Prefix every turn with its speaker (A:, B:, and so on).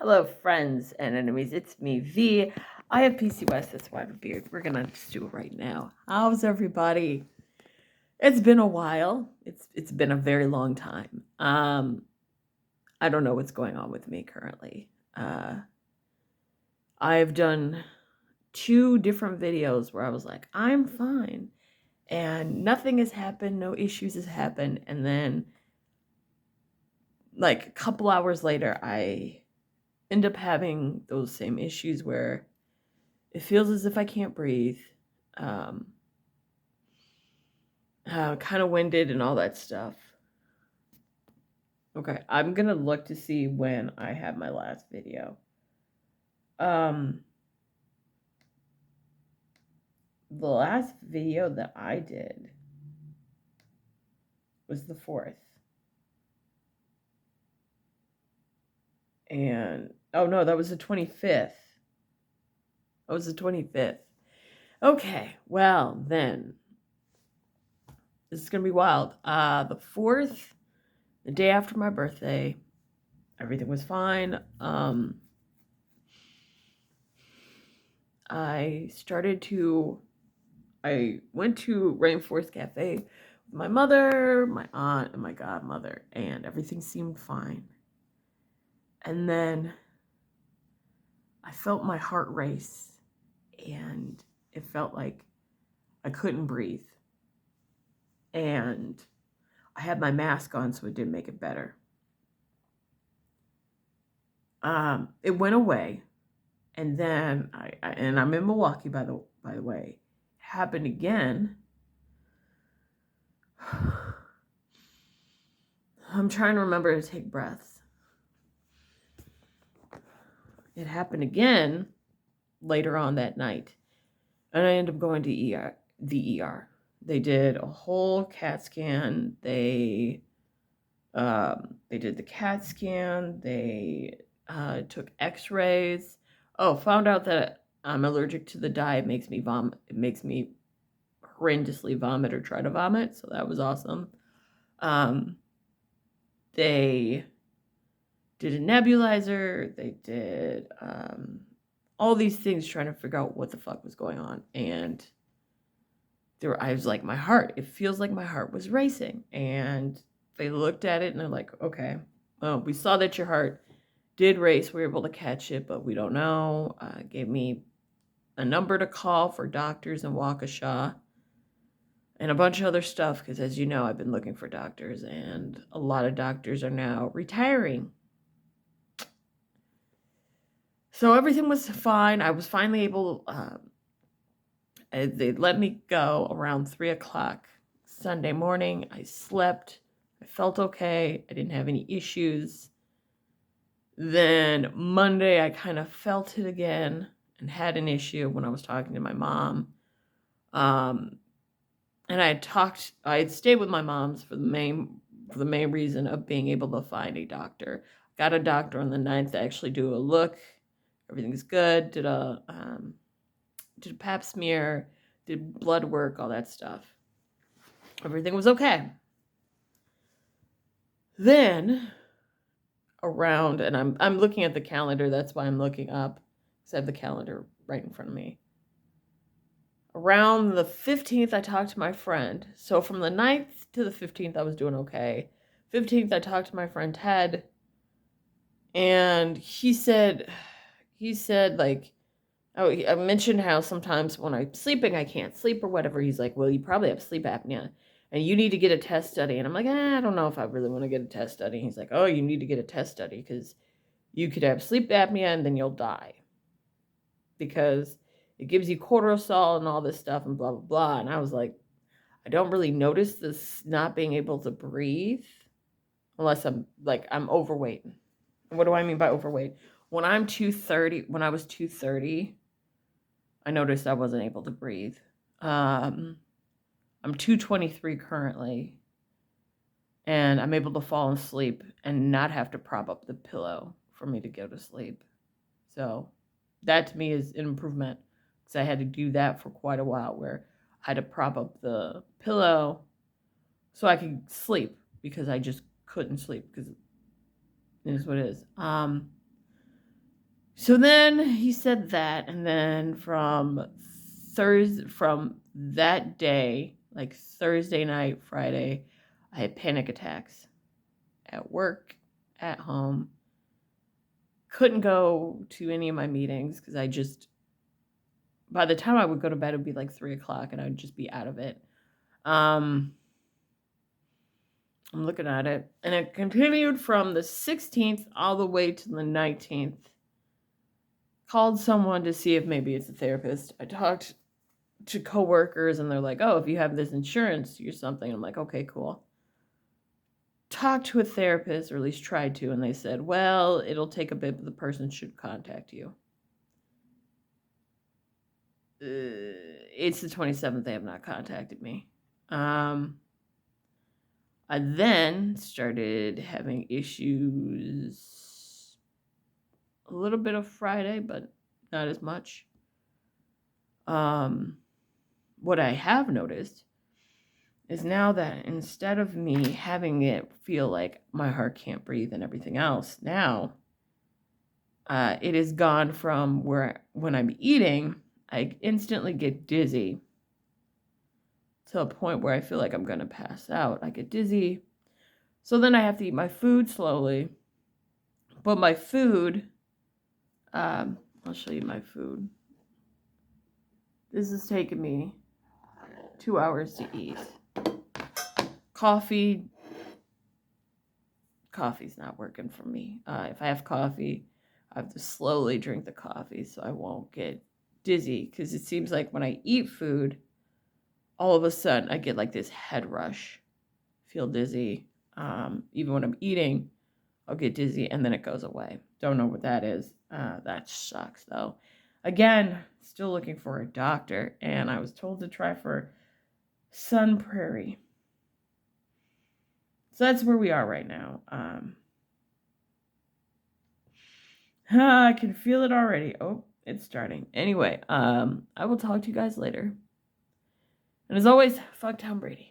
A: Hello, friends and enemies. It's me, V. I have PCOS. That's why I have a beard. We're gonna just do it right now. How's everybody? It's been a while. It's been a very long time. I don't know what's going on with me currently. I've done 2 different videos where I was like, I'm fine, and nothing has happened. No issues has happened, and then like a couple hours later, I end up having those same issues where it feels as if I can't breathe, kind of winded and all that stuff. Okay, I'm gonna look to see when I had my last video. The last video that I did was the 4th. And, oh no, that was the 25th. That was the 25th. Okay, well then, this is gonna be wild. The 4th, the day after my birthday, everything was fine. I went to Rainforest Cafe with my mother, my aunt, and my godmother, and everything seemed fine. And then I felt my heart race, and it felt like I couldn't breathe. And I had my mask on, so it didn't make it better. It went away, and then I'm in Milwaukee, by the way. It happened again. I'm trying to remember to take breaths. It happened again later on that night, and I ended up going to the ER. They did a whole CAT scan. They did the CAT scan. They took X-rays. Oh, found out that I'm allergic to the dye. It makes me vomit. It makes me horrendously vomit or try to vomit. So that was awesome. They did a nebulizer. They did all these things trying to figure out what the fuck was going on. And I was like, my heart, it feels like my heart was racing. And they looked at it and they're like, okay, well, we saw that your heart did race. We were able to catch it, but we don't know. Gave me a number to call for doctors in Waukesha and a bunch of other stuff. Because as you know, I've been looking for doctors, and a lot of doctors are now retiring. So everything was fine. I was finally able, they let me go around 3 o'clock Sunday morning. I slept. I felt okay. I didn't have any issues. Then Monday, I kind of felt it again and had an issue when I was talking to my mom. And I had stayed with my mom's for the main reason of being able to find a doctor. Got a doctor on the 9th to actually do a look. Everything's good. Did a pap smear, did blood work, all that stuff. Everything was okay. Then around, and I'm looking at the calendar, that's why I'm looking up, because I have the calendar right in front of me. Around the 15th, I talked to my friend. So from the 9th to the 15th, I was doing okay. 15th, I talked to my friend Ted, and he said like, oh, I mentioned how sometimes when I'm sleeping, I can't sleep or whatever. He's like, well, you probably have sleep apnea, and you need to get a test study. And I'm like, I don't know if I really want to get a test study. He's like, oh, you need to get a test study because you could have sleep apnea and then you'll die. Because it gives you cortisol and all this stuff and blah, blah, blah. And I was like, I don't really notice this not being able to breathe unless I'm overweight. And what do I mean by overweight? When I was 230, I noticed I wasn't able to breathe. I'm 223 currently, and I'm able to fall asleep and not have to prop up the pillow for me to go to sleep. So that to me is an improvement, because I had to do that for quite a while, where I had to prop up the pillow so I could sleep, because I just couldn't sleep, because it is what it is. So then he said that, and then from that day, like Thursday night, Friday, I had panic attacks at work, at home. Couldn't go to any of my meetings because by the time I would go to bed, it would be like 3 o'clock and I would just be out of it. I'm looking at it, and it continued from the 16th all the way to the 19th. Called someone to see if maybe it's a therapist. I talked to coworkers, and they're like, "Oh, if you have this insurance, you're something." I'm like, "Okay, cool." Talked to a therapist, or at least tried to, and they said, "Well, it'll take a bit, but the person should contact you." It's the 27th. They have not contacted me. I then started having issues a little bit of Friday, but not as much. What I have noticed is now that instead of me having it feel like my heart can't breathe and everything else, now it has gone from where when I'm eating, I instantly get dizzy to a point where I feel like I'm going to pass out. I get dizzy. So then I have to eat my food slowly. But my food, I'll show you my food. This has taken me 2 hours to eat. Coffee's not working for me. If I have coffee, I have to slowly drink the coffee so I won't get dizzy. Because it seems like when I eat food, all of a sudden I get like this head rush, feel dizzy. Even when I'm eating, I'll get dizzy and then it goes away. Don't know what that is. That sucks though. Again, still looking for a doctor, and I was told to try for Sun Prairie. So that's where we are right now. I can feel it already. Oh, it's starting. Anyway, I will talk to you guys later. And as always, fuck Tom Brady.